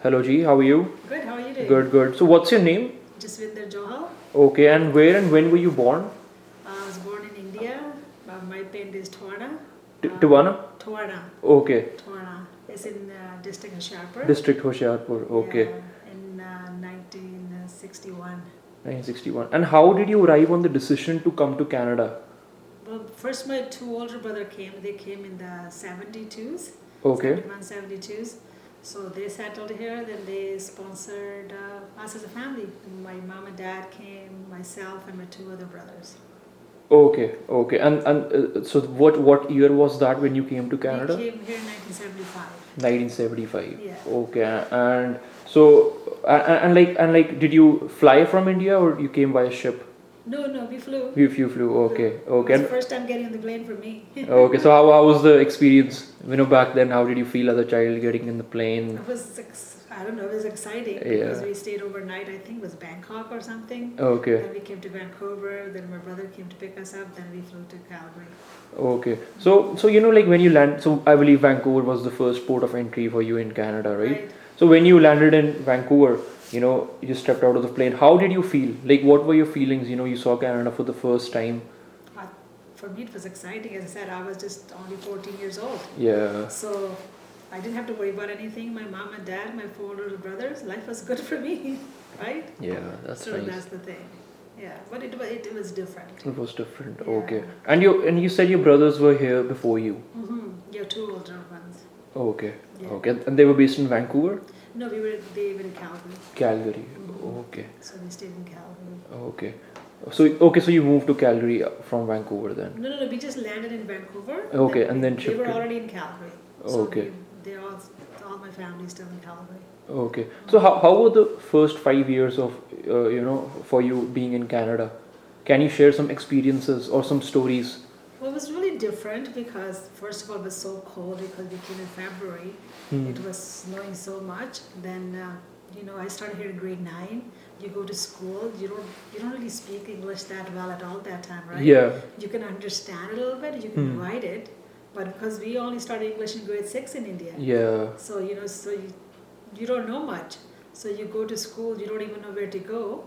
Hello G, how are you? Good, how are you doing? Good, good. So what's your name? Jaswinder Johal. Okay, and where and when were you born? I was born in India. My parent is Toana. Tiwana? Toana. Okay. Toana. It's in district Hoshiarpur. District Hoshiarpur. Okay. Yeah, in 1961. 1961. And how did you arrive on the decision to come to Canada? Well, first my two older brother came. They came in the 72s. Okay. 71, 72s. So they settled here. Then they sponsored us as a family. My mom and dad came, myself and my two other brothers. Okay, okay. And so what year was that when you came to Canada? We came here in 1975. 1975. Yeah. Okay. And so and like did you fly from India or you came by a ship? No, we flew. You flew. Okay. It Okay. was the first time getting on the plane for me. Okay. So how was the experience? Back then, how did you feel as a child getting in the plane? It was, I don't know, it was exciting because we stayed overnight. I think it was Bangkok or something. Okay. Then we came to Vancouver. Then my brother came to pick us up. Then we flew to Calgary. Okay. So like when you land, so I believe Vancouver was the first port of entry for you in Canada, right? So when you landed in Vancouver, you just stepped out of the plane. How did you feel? Like what were your feelings? You saw Canada for the first time. For me, it was exciting. As I said, I was just only 14 years old. Yeah. So I didn't have to worry about anything. My mom and dad, my four little brothers, life was good for me, right? Yeah, that's nice. So that's the thing. Yeah, but it was different. It was different. Yeah. Okay. And you said your brothers were here before you. Mm-hmm. Yeah, two older ones. Okay. Yeah. Okay. And they were based in Vancouver? No, they were in Calgary. Calgary. Mm-hmm. Okay. So we stayed in Calgary. Okay. So you moved to Calgary from Vancouver then? No. We just landed in Vancouver. Okay, and then they shifted. were already in Calgary. Okay. So they all my family still in Calgary. Okay. So how were the first 5 years of for you being in Canada? Can you share some experiences or some stories? Well, it was really different because first of all it was so cold because we came in February. It was snowing so much. Then I started here in grade 9. You go to school. You don't really speak English that well at all that time, right? Yeah. You can understand a little bit. You can write it, but because we only started English in grade 6 in India. Yeah. So you don't know much. So you go to school. You don't even know where to go.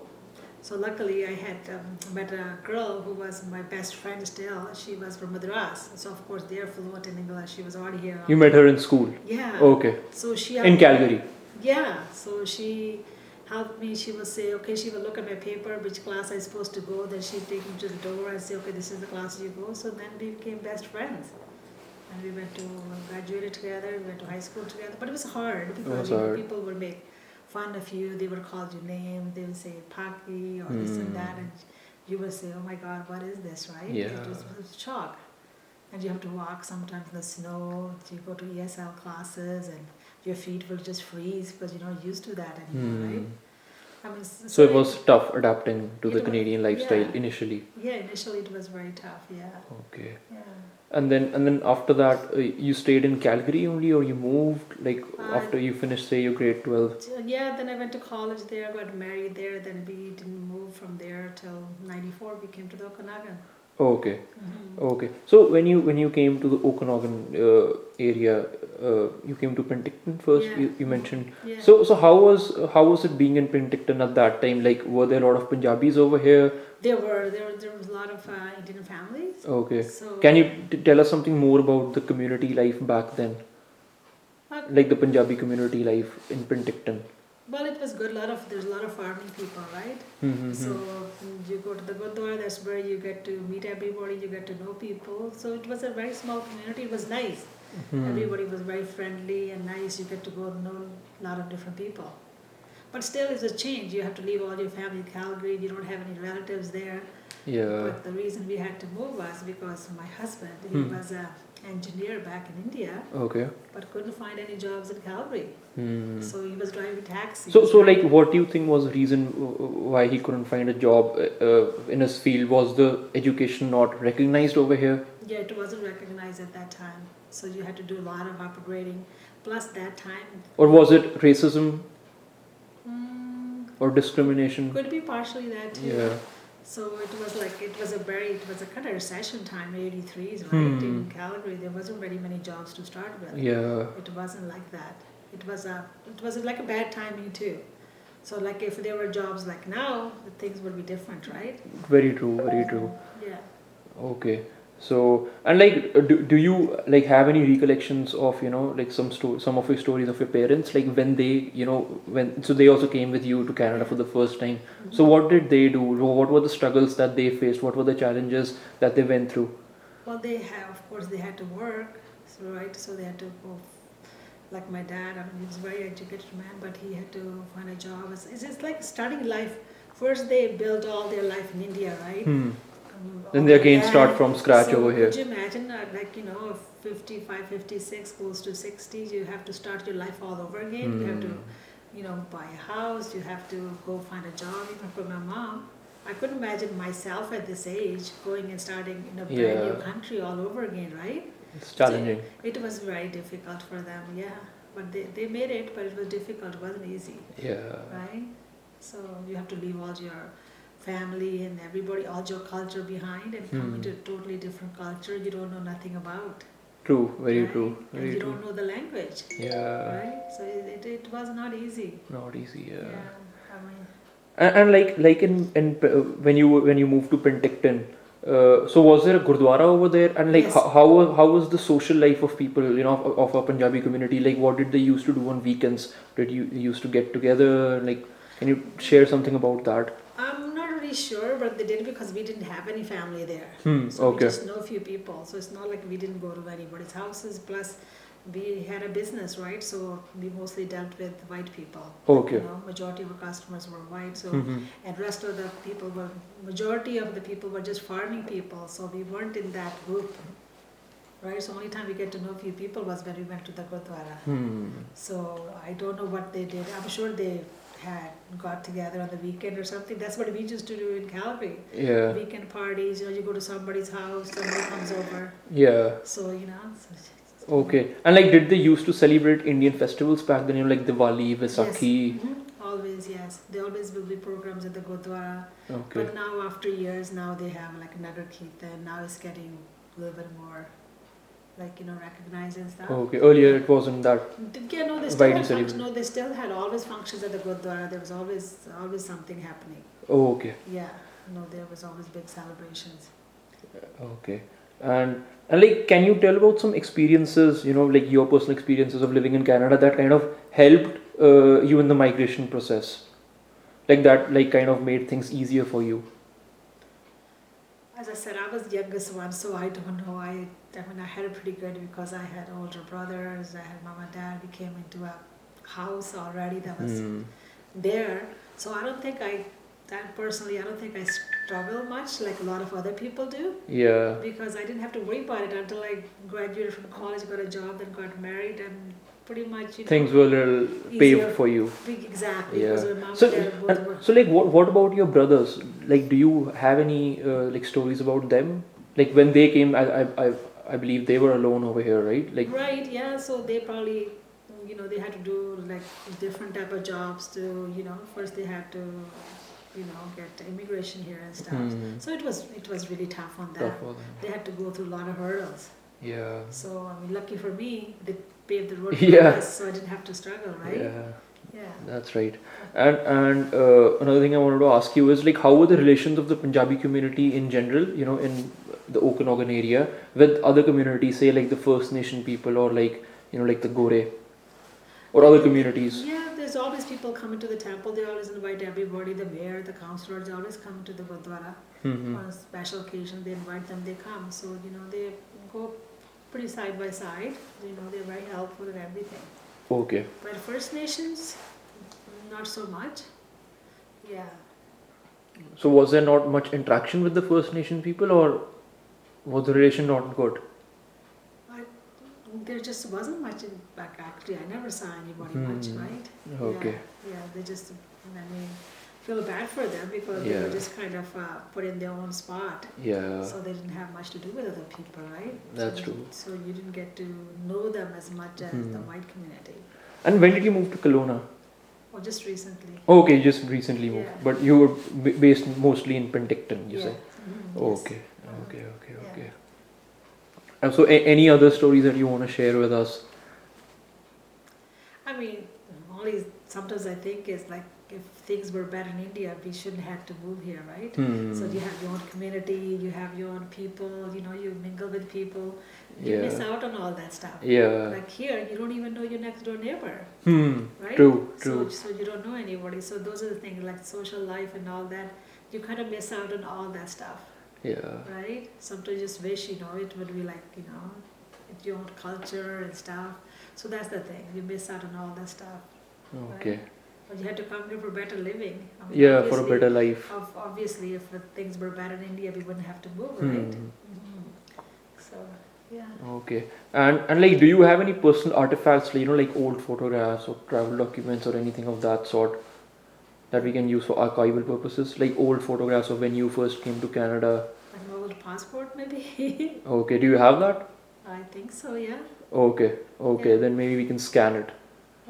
So luckily I had met a girl who was my best friend still. She was from Madras. So of course they're fluent in English. She was already here. You met her in school? Yeah. Okay. So she in Calgary? Yeah. So she helped me. She would say, okay, she would look at my paper, which class I'm supposed to go. Then she'd take me to the door and say, okay, this is the class you go. So then we became best friends. And we went to graduated together. We went to high school together. But it was hard because people would make fun of you. They would call your name. They would say Paki or this and that, and you would say, "Oh my God, what is this?" Right? Yeah. It was a shock. And you have to walk sometimes in the snow. You go to ESL classes, and your feet will just freeze because you're not used to that anymore, right? I mean, so it was tough adapting to the Canadian lifestyle initially. Yeah, initially it was very tough. Yeah. Okay. Yeah. And then after that, you stayed in Calgary only, or you moved after you finished, say, your grade 12? Yeah, then I went to college there, got married there. Then we didn't move from there till '94. We came to the Okanagan. Okay. Okay. So when you came to the Okanagan area, you came to Penticton first. Yeah. You mentioned. Yeah. So how was it being in Penticton at that time? Like, were there a lot of Punjabis over here? There was a lot of Indian families. Okay. So Can you tell us something more about the community life back then? Like the Punjabi community life in Penticton. Well, it was good. There's a lot of farming people, right? So you go to the Gurdwara. That's where you get to meet everybody. You get to know people. So it was a very small community. It was nice. Everybody was very friendly and nice. You get to go know a lot of different people. But still, it's a change. You have to leave all your family in Calgary. You don't have any relatives there. Yeah. But the reason we had to move was because my husband, he was an engineer back in India. Okay. But couldn't find any jobs in Calgary. So he was driving taxis. So like, what do you think was the reason why he couldn't find a job in his field? Was the education not recognized over here? Yeah, it wasn't recognized at that time. So you had to do a lot of upgrading. Plus that time. Or was it racism? Or discrimination? Could be partially that too. Yeah. So it was a kind of recession time, 83s, right? In Calgary, there wasn't very many jobs to start with. Yeah. It wasn't like that. it was like a bad timing too. So like if there were jobs like now, the things would be different, right? Very true, very true. Yeah. Okay. So, and like, do you like have any recollections of, like some of your stories of your parents, like when they, so they also came with you to Canada for the first time. So Mhm. what did they do? What were the struggles that they faced? What were the challenges that they went through? Well, they have, of course, they had to work, so, right? So they had to go. Like my dad, I mean, he was a very educated man, but he had to find a job. It's just like starting life. First, they built all their life in India, right? Hmm. Then All they the again start land. from scratch So over could here. you imagine, like, 55, 56, close to 60, you have to start your life all over again. You have to, Hmm. buy a house. You have to go find a job. Even for my mom, I couldn't imagine myself at this age going and starting in a brand new Yeah, country all over again, right? it's So challenging. it was very difficult for them, yeah. But they made it, but it was difficult. It wasn't easy, Yeah. right? So you have to leave all your family and everybody, all your culture behind, and come Hmm. into a totally different culture you don't know nothing about, True. Very right? true. And Very you true. don't know the language, Yeah. right? So it was not easy. Not easy. Yeah. Yeah, I mean, And like when you moved to Penticton, so was there a gurdwara over there? And like yes. how was the social life of people, of a Punjabi community? Like what did they used to do on weekends? Did you used to get together? Like, can you share something about that? I'm not really sure, but they did because we didn't have any family there. Hmm. So we Okay. just know a few people. So it's not like we didn't go to anybody's houses. Plus, we had a business, right? So we mostly dealt with white people. Okay. Majority of our customers were white. So, Hmm. and rest of the people were, majority of the people were just farming people. So we weren't in that group, right? So only time we get to know a few people was when we went to the Gurdwara. Hmm. So I don't know what they did. I'm sure they had got together on the weekend or something. That's what we used to do in Calgary. Yeah. Weekend parties, you go to somebody's house, somebody comes over. Yeah. So, Okay. And like, did they used to celebrate Indian festivals back then? Like Diwali, yes, Vaisakhi. always, yes. There always will be programs at the Gurdwara. Okay. But now, after years, now they have like another Kirtan. Now it's getting a little bit more, like, recognized and stuff. Okay. Earlier it wasn't that Yeah, no, they still widely had functions. celebrated. No, they still had always functions at the Gurdwara. There was always something happening. Oh, okay. Yeah, no, there was always big celebrations. Okay. And like, can you tell about some experiences, like your personal experiences of living in Canada that kind of helped you in the migration process? Like that, like kind of made things easier for you. As I said, I was the youngest one, so I don't know. I had it pretty good because I had older brothers. I had mom and dad. We came into a house already that was Hmm. there. So I don't think I don't think I struggled much like a lot of other people do Yeah. because I didn't have to worry about it until I graduated from college, got a job, then got married, and pretty much, Things were a little paved easier. for you. Exactly, Yeah. because my mom So, and dad both and were. so like, what about your brothers? Like, do you have any like stories about them? Like when they came, I believe they were alone over here, right? Like, Right, yeah, so they probably, they had to do like different type of jobs to, first they had to, get immigration here and stuff. hmm, So it was really tough on them. tough for them. They had to go through a lot of hurdles. Yeah. So, I mean, lucky for me, they paved the road for Yeah. us, so I didn't have to struggle, right? Yeah. Yeah. That's right. And another thing I wanted to ask you is like, how were the relations of the Punjabi community in general, in the Okanagan area with other communities, say like the First Nation people or like, like the Gore or other communities? Yeah, there's always people coming to the temple. They always invite everybody, the mayor, the councillors, they always come to the Gurdwara. Hmm. On a special occasion, they invite them, they come. So, they go pretty side by side. They're very helpful and everything. Okay. But First Nations, not so much. Yeah. So was there not much interaction with the First Nation people, or was the relation not good? I, there just wasn't much in back actually. I never saw anybody much, Hmm. right? Okay. Yeah, they just, feel bad for them because they Yeah. were just kind of put in their own spot. Yeah. So they didn't have much to do with other people, right? That's so, true. So you didn't get to know them as much as the Hmm. white community. And when did you move to Kelowna? Or just recently. Okay, you just recently moved, Yeah. but you were based mostly in Penticton, you Yeah. say. Yes. Okay. Okay. Okay. Yeah. Okay. And so, any other stories that you want to share with us? I mean, only sometimes I think is like if things were bad in India, we shouldn't have to move here, right? So you have your own community, you have your own people, you know, you mingle with people, you miss Yeah. out on all that stuff. Yeah. Like here, you don't even know your next door neighbor, right? True. So, True. so you don't know anybody. So those are the things like social life and all that. You kind of miss out on all that stuff, Yeah. right? Sometimes you just wish, you know, it would be like, you know, it's your own culture and stuff. So that's the thing. You miss out on all that stuff. Okay. Right? But you had to come here for better living. I mean, Yeah, for a obviously, better life. obviously, if things were bad in India, we wouldn't have to move, Hmm. right? So, yeah. Okay. And like, do you have any personal artifacts, you know, like old photographs or travel documents or anything of that sort that we can use for archival purposes? Like old photographs of when you first came to Canada. Like an old passport, maybe? Okay. Do you have that? I think so, yeah. Okay. Okay. Yeah. Then maybe we can scan it.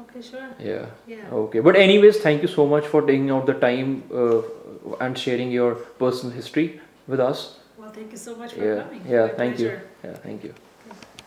Okay, sure. Yeah. Yeah. Okay. But anyways, thank you so much for taking out the time and sharing your personal history with us. Well, thank you so much for Yeah. coming. Yeah. My Thank you. pleasure. Yeah. Thank you.